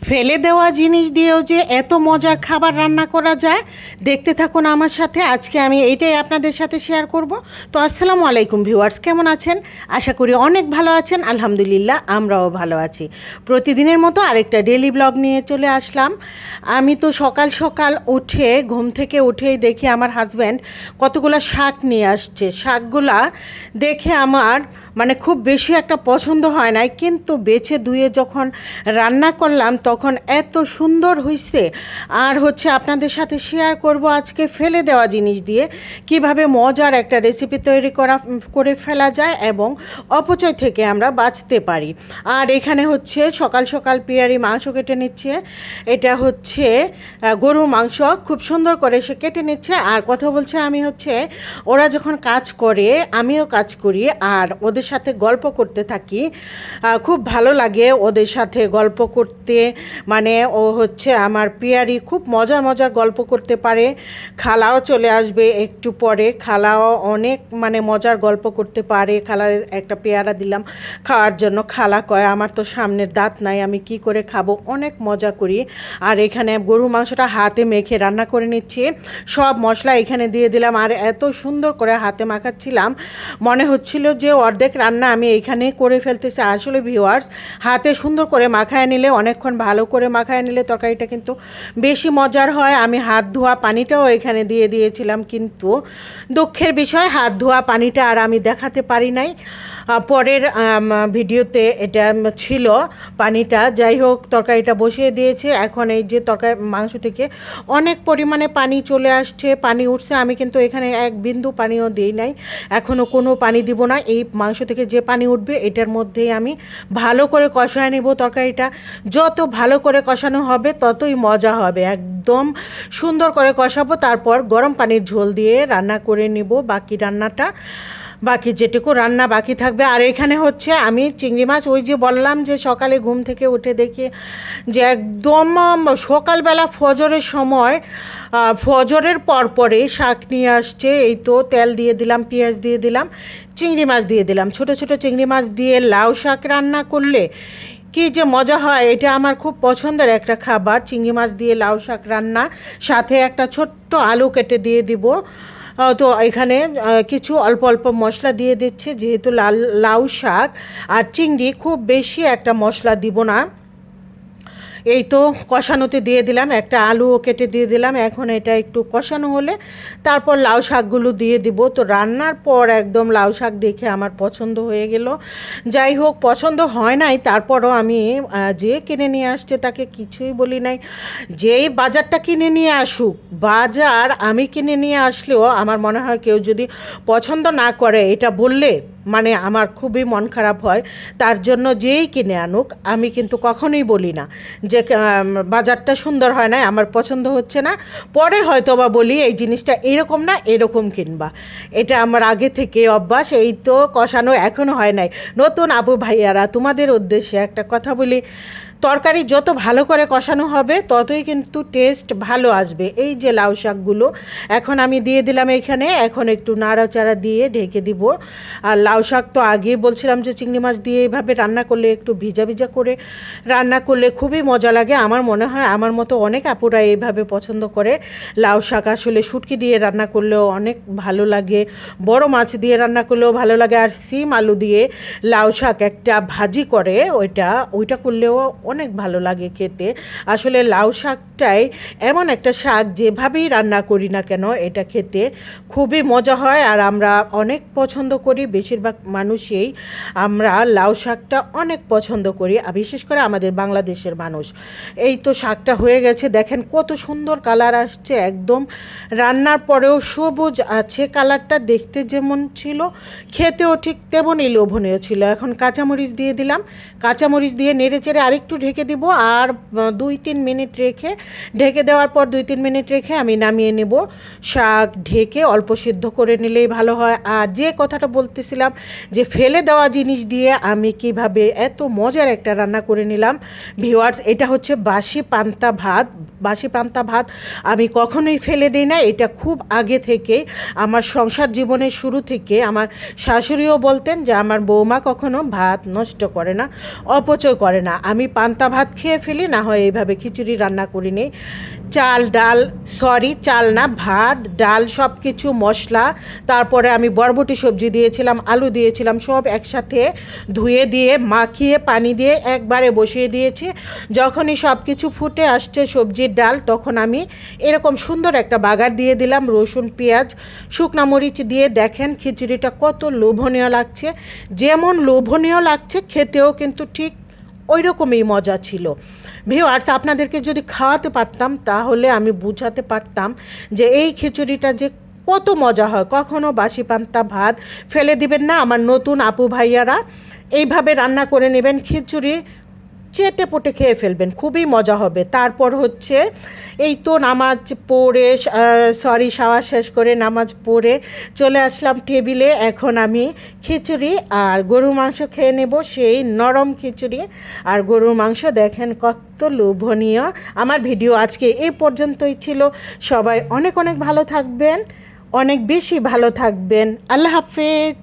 ফেলে দেওয়া জিনিস দিয়েও যে এত মজার খাবার রান্না করা যায়, দেখতে থাকুন আমার সাথে। আজকে আমি এইটাই আপনাদের সাথে শেয়ার করব। তো আসসালামু আলাইকুম ভিউয়ার্স, কেমন আছেন? আশা করি অনেক ভালো আছেন। আলহামদুলিল্লাহ, আমরাও ভালো আছি। প্রতিদিনের মতো আরেকটা ডেইলি ব্লগ নিয়ে চলে আসলাম। আমি তো সকাল সকাল উঠে ঘুম থেকে উঠেই দেখি আমার হাজব্যান্ড কতগুলো শাক নিয়ে আসছে। শাকগুলা দেখে আমার খুব বেশি একটা পছন্দ হয় নাই, কিন্তু বেছে ধুয়ে যখন রান্না করলাম তখন এত সুন্দর হয়েছে। আর আপনাদের সাথে শেয়ার করব আজকে ফেলে দেওয়া জিনিস দিয়ে কিভাবে মজার একটা রেসিপি তৈরি করে ফেলা যায় এবং অপচয় থেকে আমরা বাঁচতে পারি। আর এখানে সকাল সকাল পিয়ারি মাংস কেটে নিচ্ছে। এটা গরুর মাংস, খুব সুন্দর করে সে কেটে নিচ্ছে। আর কথা বলছে আমি ওরা যখন কাজ করে আমিও কাজ করি আর ওদের সাথে গল্প করতে থাকি। খুব ভালো লাগে ওদের সাথে গল্প করতে। ও আমার পিয়ারি খুব মজার মজার গল্প করতে পারে। খালাও চলে আসবে একটু পরে, খালাও অনেক মজার গল্প করতে পারে। খালার একটা পেয়ারা দিলাম খাওয়ার জন্য। খালা কয় আমার তো সামনের দাঁত নাই, আমি কি করে খাবো। অনেক মজা করি। আর এখানে গরুর মাংসটা হাতে মেখে রান্না করে নিচ্ছি। সব মশলা এখানে দিয়ে দিলাম। আর এত সুন্দর করে হাতে মাখাচ্ছিলাম, মনে হচ্ছিল যে অর্ধেক রান্না আমি এইখানে করে ফেলতেছি। আসলে ভিউয়ার্স, হাতে সুন্দর করে মাখায় নিলে, অনেকক্ষণ ভালো করে মাখায় নিলে তরকারিটা কিন্তু বেশি মজার হয়। আমি হাত ধোয়া পানিটাও এখানে দিয়ে দিয়েছিলাম, কিন্তু দুঃখের বিষয় হাত ধোয়া পানিটা আর আমি দেখাতে পারি নাই। পরের ভিডিওতে এটা ছিল পানিটা। যাই হোক, তরকারিটা বসিয়ে দিয়েছে। এখন এই যে মাংস থেকে অনেক পরিমাণে পানি চলে আসছে, পানি উঠছে। আমি কিন্তু এখানে এক বিন্দু পানিও দিই নাই, এখনও কোনো পানি দিব না। এই মাংস থেকে যে পানি উঠবে এটার মধ্যেই আমি ভালো করে কষায় নেব। তরকারিটা যত ভালো করে কষানো হবে ততই মজা হবে। একদম সুন্দর করে কষাবো, তারপর গরম পানির ঝোল দিয়ে রান্না করে নিব। বাকি যেটুকু রান্না বাকি থাকবে। আর এখানে আমি চিংড়ি মাছ, ওই যে বললাম যে সকালে ঘুম থেকে উঠে দেখি যে একদম সকালবেলা ফজরের সময়, ফজরের পরে শাক নিয়ে আসছে। এই তো তেল দিয়ে দিলাম, পেঁয়াজ দিয়ে দিলাম, চিংড়ি মাছ দিয়ে দিলাম। ছোট ছোট চিংড়ি মাছ দিয়ে লাউ শাক রান্না করলে কি যে মজা হয়, এটা আমার খুব পছন্দের একটা খাবার। চিংড়ি মাছ দিয়ে লাউ শাক রান্না, সাথে একটা ছোট্ট আলু কেটে দিয়ে দিব। তো এখানে কিছু অল্প অল্প মশলা দিয়ে দিচ্ছে, যেহেতু লাউ শাক আর চিংড়ি, খুব বেশি একটা মশলা দিব না। এই তো কষানোতে দিয়ে দিলাম, একটা আলুও কেটে দিয়ে দিলাম। এখন এটা একটু কষানো হলে তারপর লাউ শাকগুলো দিয়ে দিব। তো রান্নার পর একদম লাউ শাক দেখে আমার পছন্দ হয়ে গেল। যাই হোক, পছন্দ হয় নাই, তারপরও আমি যে কিনে নিয়ে আসছে তাকে কিছুই বলি নাই। যেই বাজারটা কিনে নিয়ে আসুক, বাজার আমি কিনে নিয়ে আসলেও আমার মনে হয় কেউ যদি পছন্দ না করে এটা বললে আমার খুবই মন খারাপ হয়। তার জন্য যেই কিনে আনুক আমি কিন্তু কখনোই বলি না যে বাজারটা সুন্দর হয় না, আমার পছন্দ হচ্ছে না। পরে হয়তো বা বলি এই জিনিসটা এরকম না, এরকম কিনবা। এটা আমার আগে থেকে অভ্যাস। এই তো কষানো এখনও হয় নাই। নতুন আপু ভাইয়ারা, তোমাদের উদ্দেশ্যে একটা কথা বলি, তরকারি যত ভালো করে কষানো হবে ততই কিন্তু টেস্ট ভালো আসবে। এই যে লাউ শাকগুলো এখন আমি দিয়ে দিলাম এখানে। এখন একটু নাড়াচাড়া দিয়ে ঢেকে দিব। আর লাউ শাক তো আগেই বলছিলাম যে চিংড়ি মাছ দিয়ে এইভাবে রান্না করলে, একটু ভিজা ভিজা করে রান্না করলে খুবই মজা লাগে। আমার মনে হয় আমার মতো অনেক আপুরা এইভাবে পছন্দ করে। লাউ শাক আসলে শুটকি দিয়ে রান্না করলেও অনেক ভালো লাগে, বড় মাছ দিয়ে রান্না করলেও ভালো লাগে। আর সিম আলু দিয়ে লাউ শাক একটা ভাজি করে, ওইটা করলেও অনেক ভালো লাগে খেতে। আসলে লাউ শাকটাই এমন একটা শাক, যেভাবেই রান্না করি না কেন এটা খেতে খুবই মজা হয়। আর আমরা অনেক পছন্দ করি, বেশিরভাগ মানুষই আমরা লাউ শাকটা অনেক পছন্দ করি, আর বিশেষ করে আমাদের বাংলাদেশের মানুষ। এই তো শাকটা হয়ে গেছে, দেখেন কত সুন্দর কালার আসছে। একদম রান্নার পরেও সবুজ আছে কালারটা, দেখতে যেমন ছিল খেতেও ঠিক তেমনই লোভনীয় ছিল। এখন কাঁচামরিচ দিয়ে দিলাম, কাঁচামরিচ দিয়ে নেড়ে চেড়ে আরেকটু ঢেকে দিব। আর 2-3 মিনিট রেখে, ঢেকে দেওয়ার পর 2-3 মিনিট রেখে আমি নামিয়ে নেব। শাক ঢেকে অল্প সিদ্ধ করে নিলেই ভালো হয়। আর যে কথাটা বলতেছিলাম যে ফেলে দেওয়া জিনিস দিয়ে আমি কিভাবে এত মজার একটা রান্না করে নিলাম ভিউয়ার্স, এটা বাসি পান্তা ভাত। বাসি পান্তা ভাত আমি কখনোই ফেলে দিই না। এটা খুব আগে থেকে আমার সংসার জীবনের শুরু থেকে আমার শাশুড়িও বলতেন যে আমার বৌমা কখনো ভাত নষ্ট করে না, অপচয় করে না। আমি পান্তা ভাত খেয়ে ফেলি, না হয় এইভাবে খিচুড়ি রান্না করি নিই। চাল না, ভাত ডাল সব কিছু মশলা, তারপরে আমি বরবটি সবজি দিয়েছিলাম, আলু দিয়েছিলাম, সব একসাথে ধুয়ে দিয়ে মাখিয়ে পানি দিয়ে একবারে বসিয়ে দিয়েছি। যখনই সব কিছু ফুটে আসছে সবজির ডাল, তখন আমি এরকম সুন্দর একটা বাগার দিয়ে দিলাম রসুন পেঁয়াজ শুকনা মরিচ দিয়ে। দেখেন খিচুড়িটা কত লোভনীয় লাগছে, যেমন লোভনীয় লাগছে খেতেও কিন্তু ঠিক ওই রকমই মজা ছিল। ভিউয়ার্স, আপনাদেরকে যদি খাওয়াতে পারতাম তাহলে আমি বুঝাতে পারতাম যে এই খিচুড়িটা যে কত মজা হয়। কখনো বাসি পান্তা ভাত ফেলে দিবেন না আমার নতুন আপু ভাইয়ারা, এইভাবে রান্না করে নেবেন, খিচুড়ি চেটে পুটে খেয়ে ফেলবেন, খুবই মজা হবে। তারপর হচ্ছে এই তো নামাজ পড়ে শাওয়ার শেষ করে নামাজ পড়ে চলে আসলাম টেবিলে। এখন আমি খিচুড়ি আর গরুর মাংস খেয়ে নেব, সেই নরম খিচুড়ি আর গরুর মাংস। দেখেন কত লোভনীয়। আমার ভিডিও আজকে এই পর্যন্তই ছিল। সবাই অনেক অনেক ভালো থাকবেন, অনেক বেশি ভালো থাকবেন। আল্লাহ হাফেজ।